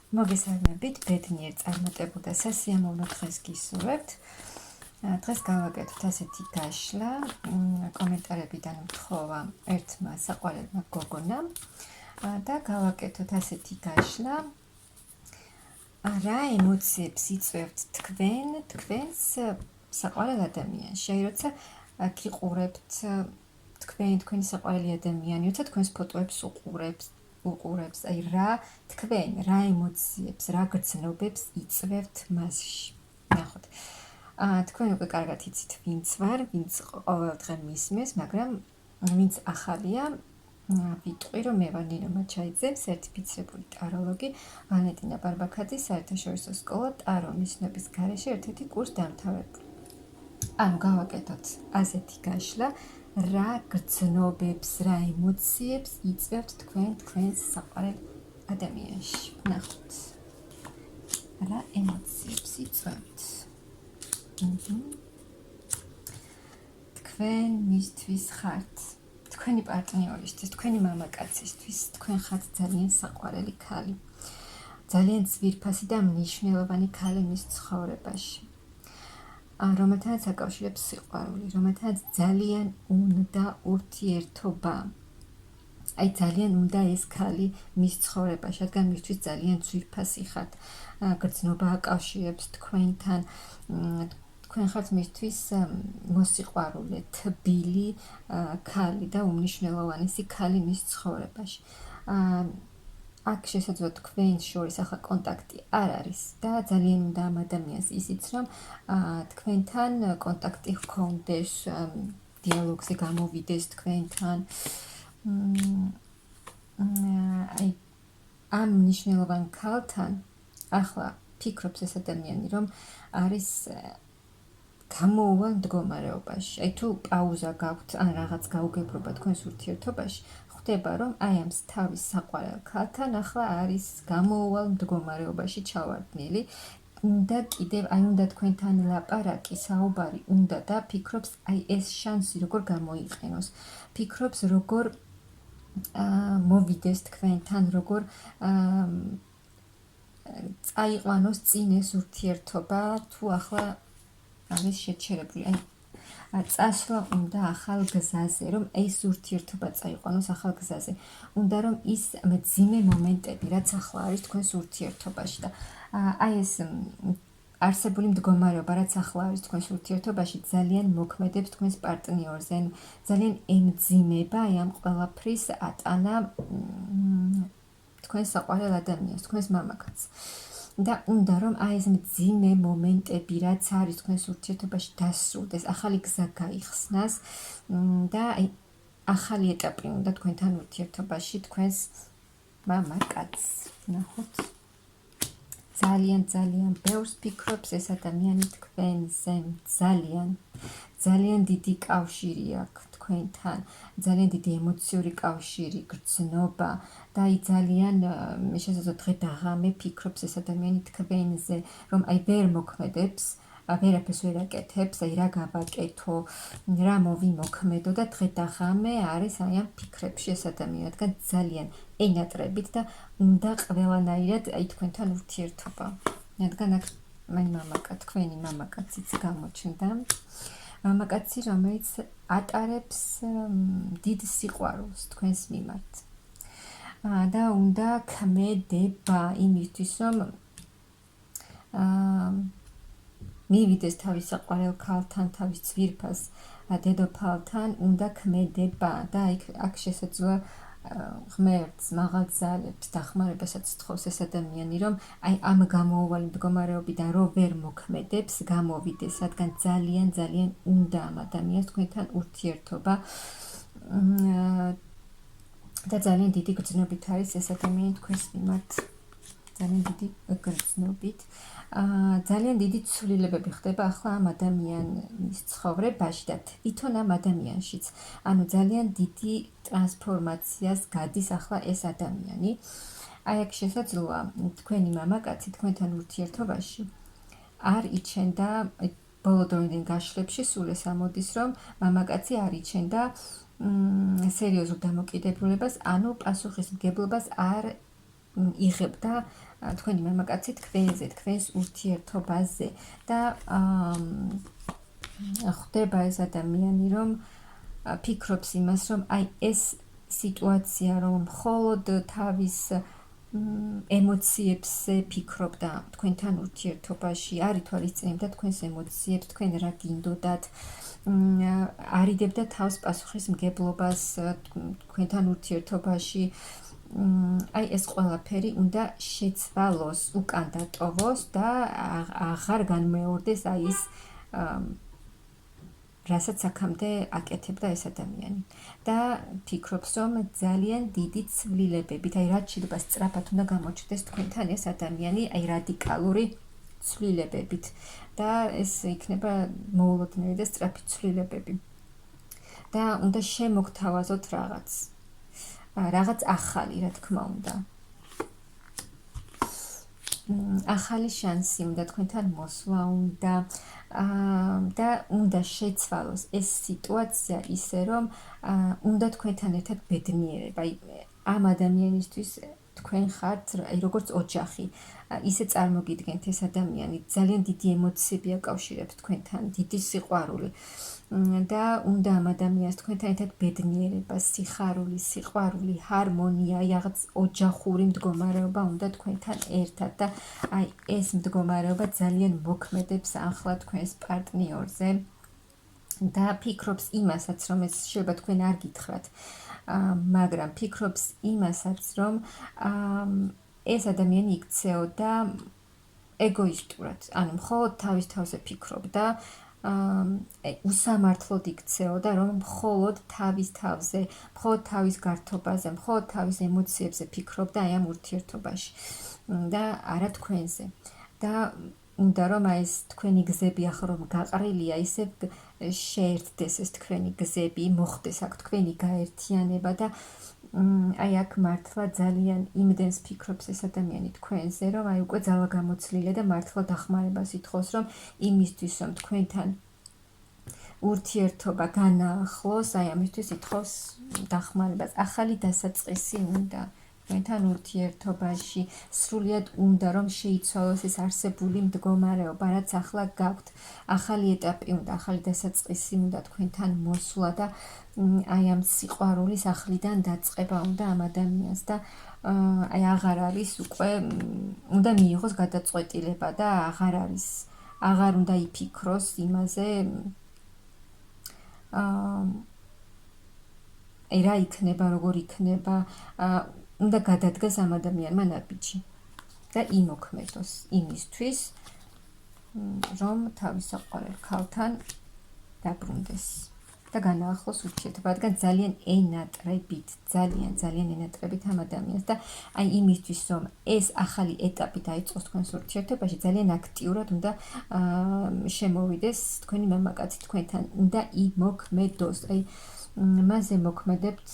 მოგესალმებით, ბედნიერ წარმატებულ და სასიამოვნო დღეს გისურვებთ. დღეს გავაკეთოთ ასეთი გაშლა, კომენტარებიდან მთხოვა ერთმა საყვარელმა გოგონამ და გავაკეთოთ ასეთი გაშლა. რა ემოციებს იწვევთ თქვენს საყვარელ ადამიანში? აი, როცა გიყურებთ თქვენი საყვარელი ადამიანი, როცა თქვენს ფოტოებს უყურებს, აი რა ემოციებს, რა გრძნობებს იწვევთ მასში. ნახოთ. თქვენ უკვე კარგად იცით, ვინც ვარ, ვინც ყოველდღე მისმენს, მაგრამ ვინც ახალია, ვიტყვი, რომ მე ვარ ნინო მაჩაიძე, სერტიფიცირებული ტაროლოგი, ვალენტინა ბარბაქაძის საერთაშორისო სკოლა ტარო ნიშნების გარეშე ერთ-ერთი კურს დამთავრებული. ანუ გავაკეთოთ ასეთი გაშლა, რა გრძნობებს, რა ემოციებს იწვევთ თქვენს საყვარელ ადამიანში. ნახოთ. რა ემოციებს იწვევთ? თქვენ მისთვის ხართ, თქვენი პარტნიორისთვის, თქვენი მამაკაცისთვის, თქვენ ხართ ძალიან საყვარელი ქალი. ძალიან ძვირფასი და მნიშვნელოვანი ქალი მის ცხოვრებაში. რომელთანაც აკავშირებს სიყვარული, რომელთანაც ძალიან უნდა ურთიერთობა. აი ძალიან უნდა ეს ქალი მის ცხოვრებაში, რადგან მისთვის ძალიან ძვირფასი ხართ. გრძნობა აკავშირებს თქვენთან, თქვენ ხართ მისთვის მოსიყვარულე, თბილი ქალი და უმნიშვნელოვანესი ქალი მის ცხოვრებაში. აქ შესაძლოა თქვენს შორის ახლა კონტაქტი არ არის და ძალიან უნდა ამ ადამიანს ისიც, რომ თქვენთან კონტაქტი ჰქონდეს, დიალოგზე გამოვიდეს თქვენთან. აი ამ მნიშვნელოვან ქალთან ახლა ფიქრობს ეს ადამიანი, რომ არის გამოუვალ მდგომარეობაში. აი თუ პაუზა გაქვთ ან რაღაც გაუგებრობა თქვენს ურთიერთობაში, ხდება, რომ აი ამ თავის საყვარელ ქალთან ახლა არის გამოუვალ მდგომარეობაში ჩავარდნილი და კიდევ უნდა თქვენთან ლაპარაკი, საუბარი უნდა და ფიქრობს აი ეს შანსი როგორ გამოიყენოს. ფიქრობს როგორ მოვიდეს თქვენთან, როგორ წაიყვანოს წინ ეს ურთიერთობა, თუ ახლა არის შეჩერებული. აი წასვლა უნდა ახალ გზაზე, რომ ეს ურთიერთობა წაიყვანოს ახალ გზაზე. უნდა რომ ის მძიმე მომენტები, რაც ახლა არის თქვენს ურთიერთობაში და აი ეს არსებული მდგომარეობა, რაც ახლა არის თქვენს ურთიერთობაში, ძალიან მოქმედებს თქვენს პარტნიორზე, ძალიან ემძიმება აი ამ ყველაფრის ატანა თქვენს საყვარელ ადამიანს, თქვენს მამაკაცს. და უნდა რომ აი ეს მძიმე მომენტები, რაც არის თქვენს ურთიერთობაში დასრულდეს, ახალი გზა გაიხსნას და აი ახალი ეტაპი უნდა თქვენთან ურთიერთობაში თქვენს მამაკაცს. ნახოთ. ძალიან ბევრს ფიქრობს ეს ადამიანი თქვენზე, ძალიან დიდი კავშირი აქვს თქვენთან, ძალიან დიდი ემოციური კავშირი, გრძნობა და აი ძალიან შესაძლოა დღე და ღამე ფიქრობს ეს ადამიანი თქვენზე, რომ აი ვერ მოქმედებს, ვერაფერს ვერ აკეთებს, აი რა გავაკეთო, რა მოვიმოქმედო და დღე და ღამე არის აი ამ ფიქრებში ეს ადამიანი, რადგან ძალიან ენატრებით და უნდა ყველანაირად აი თქვენთან ურთიერთობა. რადგან აქ თქვენი მამაკაციც გამოჩნდა. მამაკაცი, რომელიც ატარებს დიდ სიყვარულს თქვენს მიმართ. და უნდა ქმედება იმისთვის, რომ მივიდეს თავის საყვარელ ქალთან, თავის ძვირფას დედოფალთან, უნდა ქმედება და აქ შესაძლოა ღმერთს, მაღალგზელებს, დახმარებასაც თხოვს ეს ადამიანი, რომ აი ამ გამოუვალი მდგომარეობიდან რო ვერ მოქმედებს, გამოვიდეს, რადგან ძალიან უნდა ამ ადამიანს თქვენთან ურთიერთობა და ძალიან დიდი გრძნობით არის ეს ადამიანი თქვენს მიმართ. ძალიან დიდი გრძნობით. ძალიან დიდი ცვლილებები ხდება ახლა ამ ადამიანის ცხოვრებაში და თვითონ ამ ადამიანშიც. ანუ ძალიან დიდი ტრანსფორმაციას გადის ახლა ეს ადამიანი. აი აქ შესაძლოა თქვენი მამაკაცი თქვენთან ურთიერთობაში არ იჩენდა ბოლო დროიდან გაშლებში სულ ეს ამოდის, რომ მამაკაცი არ იჩენდა სერიოზულ დამოკიდებულებას, ანუ პასუხისმგებლობას არ იღებდა თქვენი მამაკაცი თქვენზე, თქვენს ურთიერთობაზე და ხვდება ეს ადამიანი, რომ ფიქრობს იმას, რომ აი ეს სიტუაცია, რომ მხოლოდ თავის ემოციებზე ფიქრობდა თქვენთან ურთიერთობაში, არ ითვალისწინებდა თქვენს ემოციებს, თქვენ რა გინდოდათ, არიდებდა თავს პასუხისმგებლობას თქვენთან ურთიერთობაში. აი ეს ყველაფერი უნდა შეცვალოს, უკან დატოვოს და აღარ განმეორდეს აი ის რასაც აქამდე აკეთებდა ეს ადამიანი. და ფიქრობს, რომ ძალიან დიდი ცვლილებებით, აი რაც შეიძლება სწრაფად უნდა გამოჩნდეს თქვენთან ეს ადამიანი, აი რადიკალური ცვლილებებით. და ეს იქნება მოულოდნელი და სწრაფი ცვლილებები. და უნდა შემოგთავაზოთ რაღაც ახალი, რა თქმა უნდა. ახალი შანსი უნდა თქვენთან მოსვლა უნდა და უნდა შეცვალოს ეს სიტუაცია ისე, რომ უნდა თქვენთან ერთად ბედნიერება. ამ ადამიანისთვის თქვენ ხართ როგორც ოჯახი. ისე წარმოგიდგენთ ეს ადამიანი, ძალიან დიდი ემოციები აკავშირებს თქვენთან, დიდი სიყვარული. და უნდა ამ ადამიანს თქვენთან ერთად ბედნიერება, სიხარული, სიყვარული, ჰარმონია, რაღაც ოჯახური მდგომარეობა უნდა თქვენთან ერთად და აი ეს მდგომარეობა ძალიან მოქმედებს ახლა თქვენს პარტნიორზე და ფიქრობს იმასაც, რომ ეს შეიძლება თქვენ არ გითხრათ, მაგრამ ფიქრობს იმასაც, რომ ეს ადამიანი იქცეოდა ეგოისტურად, ანუ მხოლოდ თავის თავზე ფიქრობდა, უსამართლოდ იქცეოდა, რომ მხოლოდ თავის თავზე, მხოლოდ თავის გართობაზე, მხოლოდ თავის ემოციებზე ფიქრობდა აი ამ ურთიერთობაში და არა თქვენზე. და უნდა რომ აი ეს თქვენი გზები ახლა რომ გაყრილია, ისე შეერთდეს ეს თქვენი გზები, მოხდეს აქ თქვენი გაერთიანება და აი აქ მართლა ძალიან იმდენს ფიქრობს ეს ადამიანი თქვენზე, რომ აი უკვე ძალა გამოცლილია და მართლა დახმარებას ითხოვს, რომ იმისთვის, რომ თქვენთან ურთიერთობა განაახლოს, აი ამისთვის ითხოვს დახმარებას. ახალი დასაწყისი უნდა თქვენთან ურთიერთობაში, სრულიად უნდა რომ შეიცვალოს ეს არსებული მდგომარეობა, რაც ახლა გაქვთ. ახალი ეტაპი უნდა, ახალი დასაწყისი უნდა თქვენთან მოსვლა და აი ამ სიყვარულის ახლიდან დაწყება უნდა ამ ადამიანს და აი აღარ არის უკვე უნდა მიიღოს გადაწყვეტილება და აღარ უნდა იფიქროს იმაზე აი რა იქნება, როგორ იქნება, უნდა გადადგას ამ ადამიანმა ნაბიჯი და იმოქმედოს იმისთვის, რომ თავის საყვარელ ქალთან დაბრუნდეს და განაახლოს ურთიერთობა, რადგან ძალიან ენატრებით ამ ადამიანს და აი იმისთვის, რომ ეს ახალი ეტაპი დაიწყოს თქვენს ურთიერთობაში, ძალიან აქტიურად უნდა შემოვიდეს თქვენი მამაკაცი თქვენთან, უნდა იმოქმედოს, აი მასზე მოქმედებთ,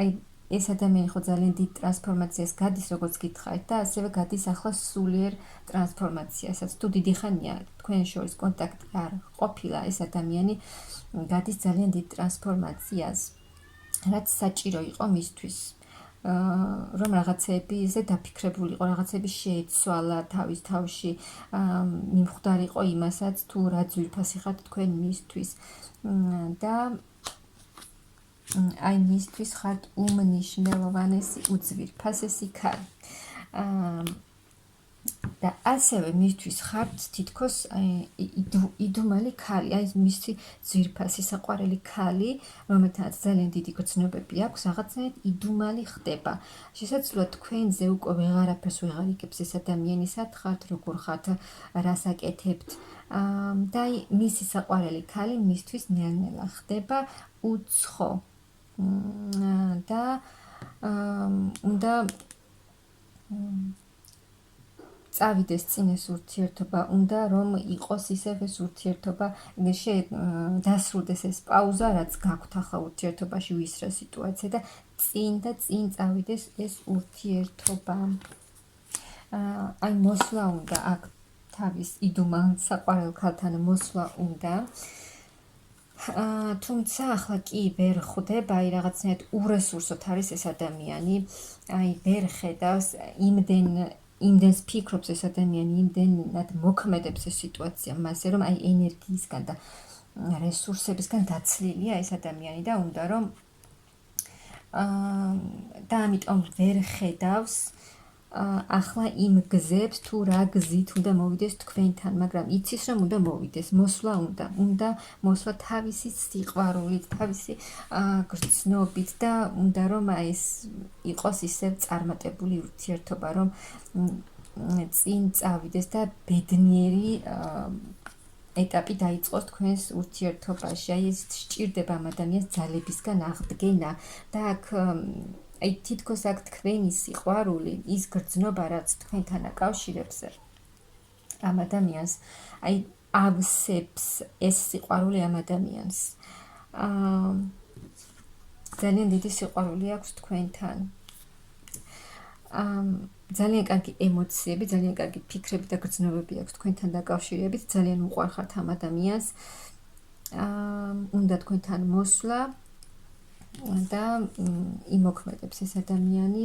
აი ეს ადამიანი ხო ძალიან დიდ ტრანსფორმაციას გადის, როგორც გითხარით და ასევე გადის ახლა სულიერ ტრანსფორმაციასაც. თუ დიდი ხანია თქვენ შორის კონტაქტი არ ყოფილა, ეს ადამიანი გადის ძალიან დიდ ტრანსფორმაციას, რაც საჭირო იყო მისთვის, რომ რაღაცეებზე დაფიქრებული იყო, რაღაცები შეეცვალა თავის თავში, მიმხვდარიყო იმასაც, თუ რა ძვირფასი ხართ თქვენ მისთვის და აი მისთვის ხართ უმნიშვნელოვანესი, უძვირფასესი ქალი. და ასევე მისთვის ხართ თითქოს იდუმალი ქალი, აი მისი ძვირფასი საყვარელი ქალი, რომელთანაც ძალიან დიდი გრძნობები აქვს, რაღაცნაირად იდუმალი ხდება. შესაძლოა თქვენზე უკვე ვეღარაფერს ვეღარ იგებს ეს ადამიანი, სად ხართ, როგორ ხართ, რას აკეთებთ. და აი მისი საყვარელი ქალი მისთვის ნელ-ნელა ხდება უცხო. და უნდა წავიდეს წინ ეს ურთიერთობა, უნდა რომ იყოს ისევ ეს ურთიერთობა, დასრულდეს ეს პაუზა, რაც გაქვთ ახლა ურთიერთობაში, ვისრა სიტუაცია და წინ წავიდეს ეს ურთიერთობა. აი მოსვლა უნდა აქ თავის იდუმალ საყვარელ ქალთან მოსვლა უნდა. თუმცა ახლა კი ვერ ხვდება, აი რაღაცნაირად ურესურსოდ არის ეს ადამიანი, აი ვერ ხედავს იმდენს ფიქრობს ეს ადამიანი, იმდენად მოქმედებს ეს სიტუაცია მასზე, რომ აი ენერგიისგან და რესურსებისგან დაცლილია ეს ადამიანი და უნდა რომ და ამიტომ ვერ ხედავს ახლა იმ გზებს თუ რა გზით უნდა მოვიდეს თქვენთან, მაგრამ იცის რომ უნდა მოვიდეს, მოსვლა უნდა მოსვლა თავისი სიყვარულით, თავისი გრძნობით და უნდა რომ აი ეს იყოს ისევ წარმატებული ურთიერთობა, რომ წინ წავიდეს და ბედნიერი ეტაპი დაიწყოს თქვენს ურთიერთობაში. აი ეს სჭირდება ამ ადამიანს ძალებისგან აღდგენა და აქ აი თითქოს აქ თქვენი სიყვარული, ის გრძნობა, რაც თქვენთან აკავშირებს ამ ადამიანს, აი ავსებს ეს სიყვარული ამ ადამიანს. ძალიან დიდი სიყვარული აქვს თქვენთან. ძალიან კარგი ემოციები, ძალიან კარგი ფიქრები და გრძნობები აქვს თქვენთან დაკავშირებით, ძალიან უყვარხართ ამ ადამიანს. უნდა თქვენთან მოსვლა და იმოქმედებს ეს ადამიანი,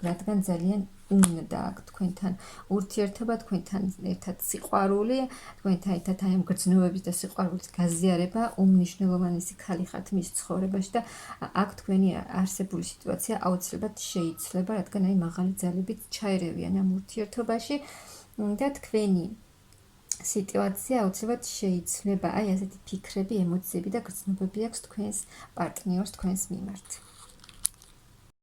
რადგან ძალიან უნდა აქ თქვენთან ურთიერთობა, თქვენთან ერთად სიყვარული, თქვენთან ერთად აი ამ გრძნობების და სიყვარულის გაზიარება უმნიშვნელოვანესი ქალი ხართ მის ცხოვრებაში და აქ თქვენი არსებული სიტუაცია აუცილებლად შეიცვლება, რადგან აი მაღალი ძალებით ჩაერევიან ამ ურთიერთობაში და თქვენი სიტუაცია აუცილებლად შეიცვლება, აი ასეთი ფიქრები, ემოციები და გრძნობები აქვს თქვენს პარტნიორს, თქვენს მიმართ.